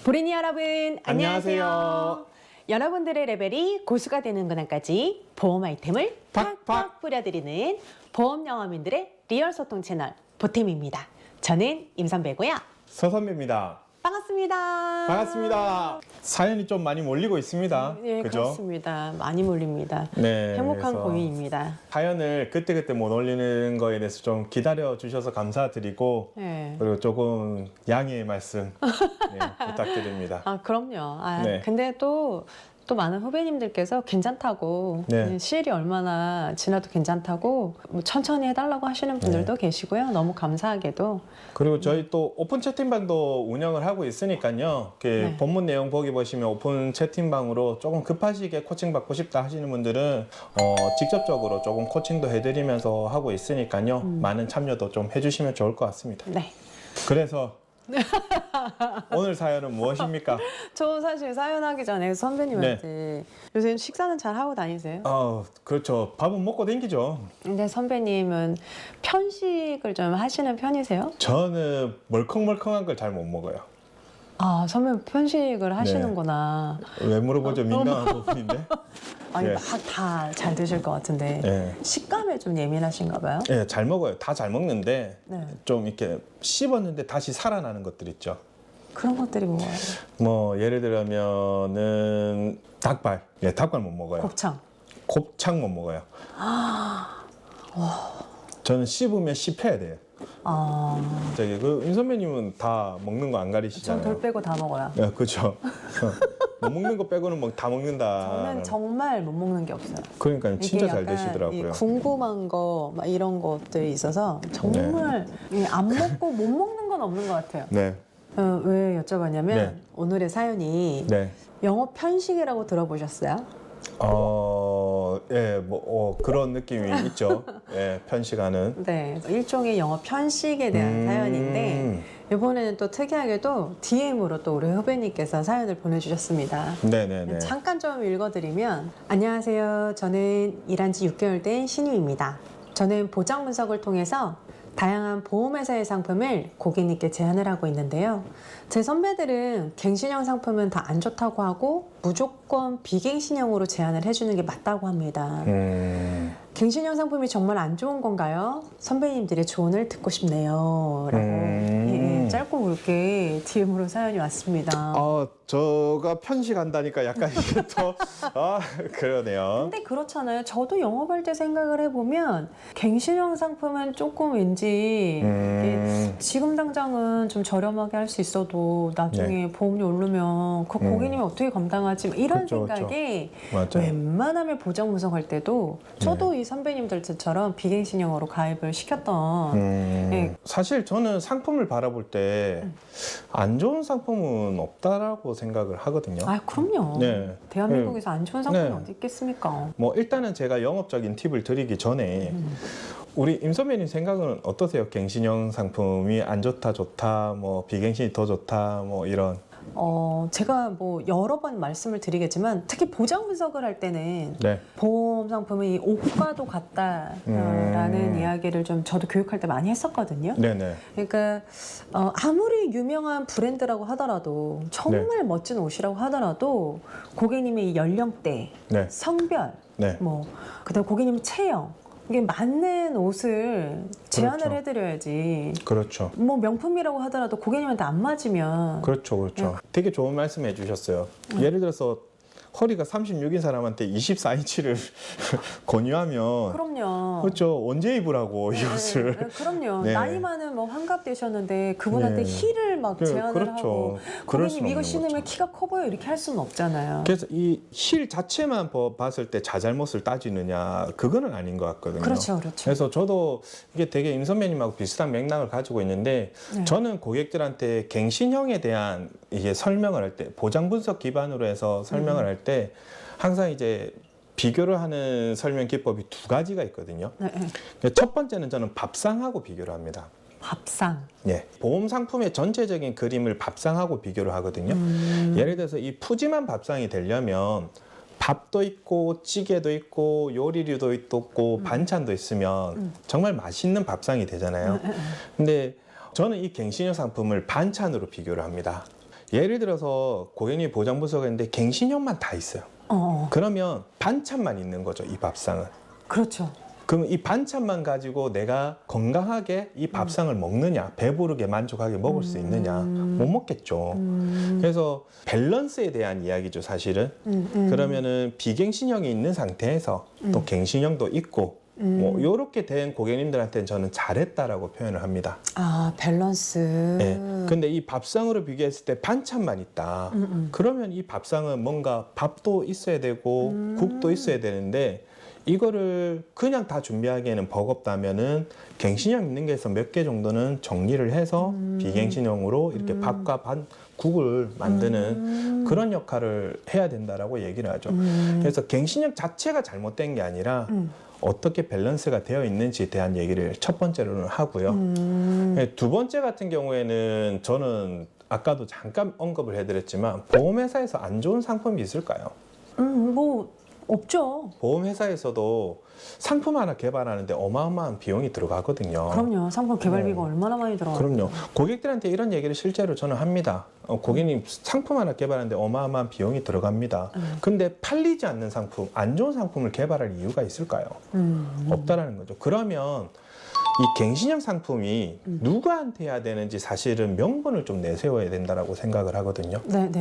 보리니 여러분, 안녕하세요. 안녕하세요. 여러분들의 레벨이 고수가 되는 그날까지 보험 아이템을 팍팍 뿌려드리는 보험 영업인들의 리얼 소통 채널 보템입니다. 저는 임선배고요. 서선배입니다. 반갑습니다. 반갑습니다. 사연이 좀 많이 몰리고 있습니다. 네, 그죠? 그렇습니다. 많이 몰립니다. 네, 행복한 그래서 고민입니다. 사연을 그때그때 못 올리는 거에 대해서 좀 기다려 주셔서 감사드리고 네. 그리고 조금 양해의 말씀 네, 부탁드립니다. 아, 그럼요. 네. 근데 또 많은 후배님들께서 괜찮다고, 네. 시일이 얼마나 지나도 괜찮다고 뭐 천천히 해달라고 하시는 분들도 계시고요. 너무 감사하게도. 그리고 저희 또 오픈 채팅방도 운영을 하고 있으니까요. 네. 본문 내용 보기 보시면 오픈 채팅방으로 조금 급하시게 코칭 받고 싶다 하시는 분들은 직접적으로 조금 코칭도 해드리면서 하고 있으니까요. 많은 참여도 좀 해주시면 좋을 것 같습니다. 네. 그래서 오늘 사연은 무엇입니까? 저 사실 사연하기 전에 선배님한테 요새 식사는 잘 하고 다니세요? 그렇죠. 밥은 먹고 댕기죠. 근데 선배님은 편식을 좀 하시는 편이세요? 저는 멀컹멀컹한 걸 잘 못 먹어요. 아, 선배님 편식을 하시는구나. 왜 물어보죠? 민감한 부분인데. 아니, 네. 막 다 잘 드실 것 같은데 네. 식감에 좀 예민하신가 봐요? 네, 잘 먹어요. 다 잘 먹는데 네. 좀 이렇게 씹었는데 다시 살아나는 것들 있죠. 그런 것들이 뭐예요? 뭐 예를 들면은 닭발. 예, 닭발 못 먹어요. 곱창. 곱창 못 먹어요. 저는 씹으면 씹혀야 돼요. 저기 임 선배님은 다 먹는 거 안 전 가리시잖아요. 돌 빼고 다 먹어요. 네, 그렇죠. 못 먹는 거 빼고는 뭐 다 먹는다. 저는 정말 못 먹는 게 없어요. 그러니까 진짜 이게 잘 약간 되시더라고요. 이 궁금한 거 막 이런 것들이 있어서 정말 안 먹고 못 먹는 건 없는 것 같아요. 네, 왜 여쭤봤냐면 네. 오늘의 사연이 네. 영업 편식이라고 들어보셨어요? 예, 그런 느낌이 있죠. 예, 편식하는. 네, 일종의 영업 편식에 대한 사연인데 이번에는 또 특이하게도 DM으로 또 우리 후배님께서 사연을 보내주셨습니다. 네네네. 잠깐 좀 읽어드리면 안녕하세요. 저는 일한 지 6개월 된 신유입니다. 저는 보장 분석을 통해서 다양한 보험회사의 상품을 고객님께 제안을 하고 있는데요. 제 선배들은 갱신형 상품은 다 안 좋다고 하고 무조건 비갱신형으로 제안을 해주는 게 맞다고 합니다. 갱신형 상품이 정말 안 좋은 건가요? 선배님들의 조언을 듣고 싶네요. 라고 짧고 굵게 DM으로 사연이 왔습니다. 저가 편식한다니까 약간 이게 또, 그러네요. 근데 그렇잖아요. 저도 영업할 때 생각을 해보면 갱신형 상품은 조금 왠지 이게 지금 당장은 좀 저렴하게 할 수 있어도 나중에 보험료 오르면 그 고객님이 어떻게 감당하지? 이런 그렇죠, 생각에 그렇죠. 맞아요. 웬만하면 보장 분석할 때도 저도 이 선배님들처럼 비갱신형으로 가입을 시켰던 네. 사실 저는 상품을 바라볼 때 안 좋은 상품은 없다라고 생각을 하거든요. 아, 그럼요. 네. 대한민국에서 안 좋은 상품이 네. 어디 있겠습니까? 뭐 일단은 제가 영업적인 팁을 드리기 전에 우리 임 선배님 생각은 어떠세요? 갱신형 상품이 안 좋다, 좋다, 뭐 비갱신이 더 좋다, 뭐 이런. 제가 뭐 여러 번 말씀을 드리겠지만 특히 보장 분석을 할 때는 네. 보험 상품이 오가도 같다라는 이야기를 좀 저도 교육할 때 많이 했었거든요. 네네. 그러니까 아무리 유명한 브랜드라고 하더라도 정말 멋진 옷이라고 하더라도 고객님의 연령대, 네. 성별, 네. 뭐 그다음 고객님 체형 이게 맞는 옷을 제안을 그렇죠. 해드려야지. 그렇죠. 뭐 명품이라고 하더라도 고객님한테 안 맞으면 그렇죠, 그렇죠. 되게 좋은 말씀 해주셨어요. 예를 들어서 허리가 36인 사람한테 24인치를 권유하면 그럼요. 그렇죠. 언제 입으라고 이 옷을. 네, 그럼요. 네. 나이 많은 뭐 환갑 되셨는데 그분한테 힐을 막 네, 제안을 그렇죠. 하고 그럴 고객님 수는 이거 없는 신으면 거죠. 키가 커 보여 이렇게 할 수는 없잖아요. 그래서 이 힐 자체만 봤을 때 자잘못을 따지느냐 그거는 아닌 것 같거든요. 그렇죠, 그렇죠. 그래서 저도 이게 되게 임 선배님하고 비슷한 맥락을 가지고 있는데 네. 저는 고객들한테 갱신형에 대한 이게 설명을 할 때 보장 분석 기반으로 해서 설명을 할 때 항상 이제 비교를 하는 설명 기법이 두 가지가 있거든요. 네, 네. 첫 번째는 저는 밥상하고 비교를 합니다. 밥상. 예, 보험 상품의 전체적인 그림을 밥상하고 비교를 하거든요. 예를 들어서 이 푸짐한 밥상이 되려면 밥도 있고 찌개도 있고 요리류도 있고 반찬도 있으면 정말 맛있는 밥상이 되잖아요. 근데 저는 이 갱신형 상품을 반찬으로 비교를 합니다. 예를 들어서 고객님이 보장 분석했는데 갱신형만 다 있어요. 그러면 반찬만 있는 거죠, 이 밥상은. 그렇죠. 그럼 이 반찬만 가지고 내가 건강하게 이 밥상을 먹느냐, 배부르게 만족하게 먹을 수 있느냐, 못 먹겠죠. 그래서 밸런스에 대한 이야기죠, 사실은. 그러면은 비갱신형이 있는 상태에서 또 갱신형도 있고, 뭐 요렇게 된 고객님들한테는 저는 잘했다라고 표현을 합니다. 아, 밸런스. 네. 근데 이 밥상으로 비교했을 때 반찬만 있다. 그러면 이 밥상은 뭔가 밥도 있어야 되고 국도 있어야 되는데 이거를 그냥 다 준비하기에는 버겁다면은 갱신형 있는 게에서 몇 개 정도는 정리를 해서 비갱신형으로 이렇게 밥과 국을 만드는 그런 역할을 해야 된다라고 얘기를 하죠. 그래서 갱신형 자체가 잘못된 게 아니라 어떻게 밸런스가 되어 있는지에 대한 얘기를 첫 번째로는 하고요. 두 번째 같은 경우에는 저는 아까도 잠깐 언급을 해드렸지만 보험회사에서 안 좋은 상품이 있을까요? 뭐 없죠. 보험회사에서도 상품 하나 개발하는데 어마어마한 비용이 들어가거든요. 그럼요. 상품 개발비가 얼마나 많이 들어가요. 그럼요. 고객들한테 이런 얘기를 실제로 저는 합니다. 고객님 상품 하나 개발하는데 어마어마한 비용이 들어갑니다. 근데 팔리지 않는 상품, 안 좋은 상품을 개발할 이유가 있을까요? 없다라는 거죠. 그러면 이 갱신형 상품이 누구한테 해야 되는지 사실은 명분을 좀 내세워야 된다라고 생각을 하거든요. 네.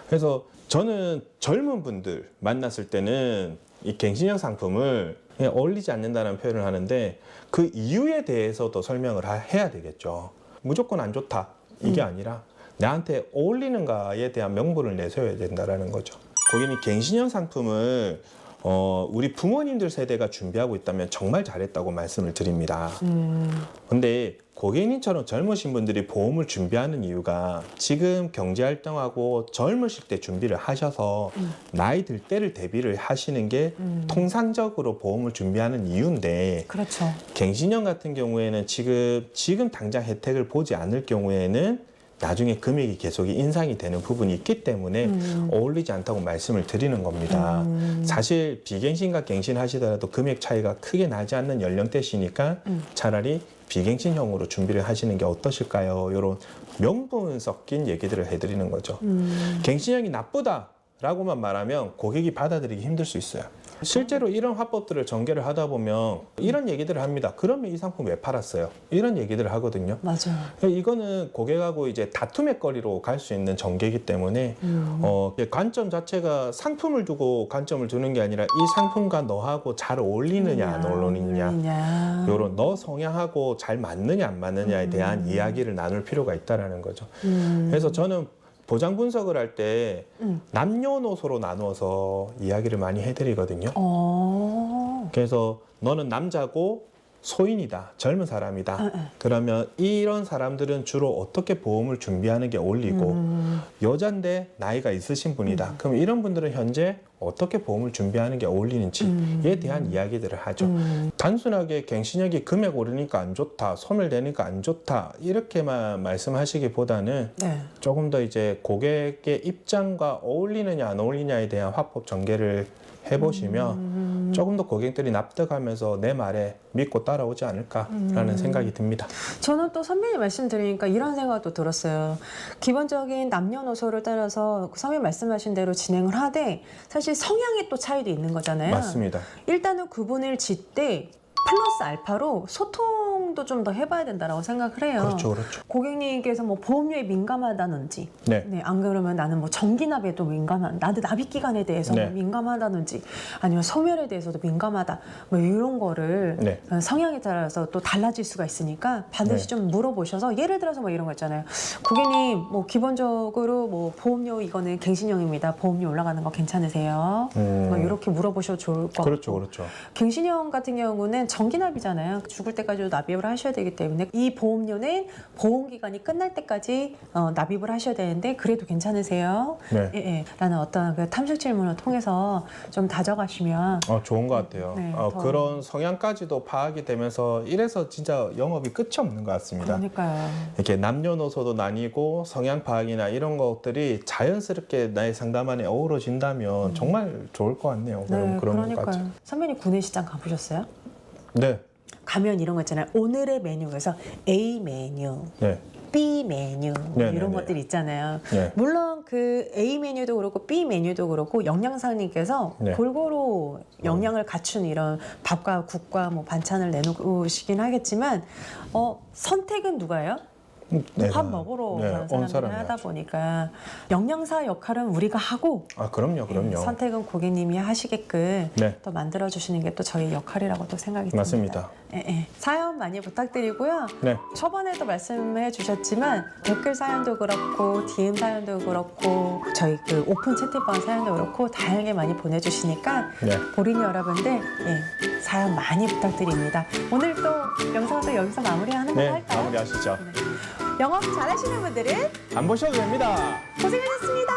그래서 저는 젊은 분들 만났을 때는 이 갱신형 상품을 그냥 어울리지 않는다는 표현을 하는데 그 이유에 대해서도 설명을 해야 되겠죠. 무조건 안 좋다 이게 아니라 나한테 어울리는가에 대한 명분을 내세워야 된다는 거죠. 고객님 갱신형 상품을 우리 부모님들 세대가 준비하고 있다면 정말 잘했다고 말씀을 드립니다. 근데 고객님처럼 젊으신 분들이 보험을 준비하는 이유가 지금 경제활동하고 젊으실 때 준비를 하셔서 나이 들 때를 대비를 하시는 게 통상적으로 보험을 준비하는 이유인데 그렇죠. 갱신형 같은 경우에는 지금 당장 혜택을 보지 않을 경우에는 나중에 금액이 계속 인상이 되는 부분이 있기 때문에 어울리지 않다고 말씀을 드리는 겁니다. 사실 비갱신과 갱신 하시더라도 금액 차이가 크게 나지 않는 연령대시니까 차라리 비갱신형으로 준비를 하시는 게 어떠실까요? 이런 명분 섞인 얘기들을 해드리는 거죠. 갱신형이 나쁘다라고만 말하면 고객이 받아들이기 힘들 수 있어요. 실제로 이런 화법들을 전개를 하다 보면 이런 얘기들을 합니다. 그러면 이 상품 왜 팔았어요? 이런 얘기들을 하거든요. 맞아요. 이거는 고객하고 이제 다툼의 거리로 갈 수 있는 전개이기 때문에 관점 자체가 상품을 두고 관점을 두는 게 아니라 이 상품과 너하고 잘 어울리느냐 안 어울리느냐 이런 너 성향하고 잘 맞느냐 안 맞느냐에 대한 이야기를 나눌 필요가 있다라는 거죠. 그래서 저는 보장 분석을 할 때 남녀노소로 나누어서 이야기를 많이 해드리거든요. 그래서 너는 남자고 소인이다, 젊은 사람이다. 그러면 이런 사람들은 주로 어떻게 보험을 준비하는 게 어울리고 여잔데 나이가 있으신 분이다. 그럼 이런 분들은 현재 어떻게 보험을 준비하는 게 어울리는지에 대한 이야기들을 하죠. 단순하게 갱신형이 금액 오르니까 안 좋다, 소멸되니까 안 좋다 이렇게만 말씀하시기보다는 조금 더 이제 고객의 입장과 어울리느냐 안 어울리냐에 대한 화법 전개를 해보시면 조금 더 고객들이 납득하면서 내 말에 믿고 따라오지 않을까라는 생각이 듭니다. 저는 또 선배님 말씀 들으니까 이런 생각도 들었어요. 기본적인 남녀노소를 따라서 선배님 말씀하신 대로 진행을 하되 사실 성향의 또 차이도 있는 거잖아요. 맞습니다. 일단은 구분을 짓되 플러스 알파로 소통도 좀 더 해봐야 된다고 생각을 해요. 그렇죠. 고객님께서 뭐 보험료에 민감하다든지, 안 그러면 나는 뭐 전기납에도 나도 납입 기간에 대해서 민감하다든지, 아니면 소멸에 대해서도 민감하다, 뭐 이런 거를 성향에 따라서 또 달라질 수가 있으니까 반드시 좀 물어보셔서 예를 들어서 뭐 이런 거 있잖아요. 고객님, 뭐 기본적으로 뭐 보험료 이거는 갱신형입니다. 보험료 올라가는 거 괜찮으세요? 뭐 이렇게 물어보셔도 좋을 것 같고. 그렇죠. 갱신형 같은 경우는 전기납이잖아요. 죽을 때까지도 납입을 하셔야 되기 때문에 이 보험료는 보험기간이 끝날 때까지 납입을 하셔야 되는데 그래도 괜찮으세요? 라는 어떤 그 탐색 질문을 통해서 좀 다져가시면 좋은 것 같아요. 그런 성향까지도 파악이 되면서 이래서 진짜 영업이 끝이 없는 것 같습니다. 그러니까요. 이렇게 남녀노소도 나뉘고 성향 파악이나 이런 것들이 자연스럽게 나의 상담 안에 어우러진다면 정말 좋을 것 같네요. 그런 것까지. 선배님 구내시장 가보셨어요? 네. 가면 이런 거 있잖아요. 오늘의 메뉴에서 A 메뉴, B 메뉴 네네네. 이런 것들 있잖아요. 네. 물론 그 A 메뉴도 그렇고 B 메뉴도 그렇고 영양사님께서 네. 골고루 영양을 갖춘 이런 밥과 국과 뭐 반찬을 내놓으시긴 하겠지만 선택은 누가요? 네. 밥 먹으러 네, 가는 온 사람들이 사람이 하다 하죠. 보니까 영양사 역할은 우리가 하고 아, 그럼요. 선택은 고객님이 하시게끔 네. 또 만들어 주시는 게 또 저희 역할이라고 또 생각이 맞습니다. 듭니다. 예. 사연 많이 부탁드리고요. 네. 초반에도 말씀해 주셨지만 댓글 사연도 그렇고 DM 사연도 그렇고 저희 그 오픈 채팅방 사연도 그렇고 다양하게 많이 보내주시니까 네. 보리니 여러분들 사연 많이 부탁드립니다. 오늘 또 영상은 또 여기서 마무리하는 거 네. 할까요? 마무리하시죠. 영업 잘하시는 분들은 안 보셔도 됩니다. 고생하셨습니다.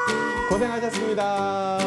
고생하셨습니다.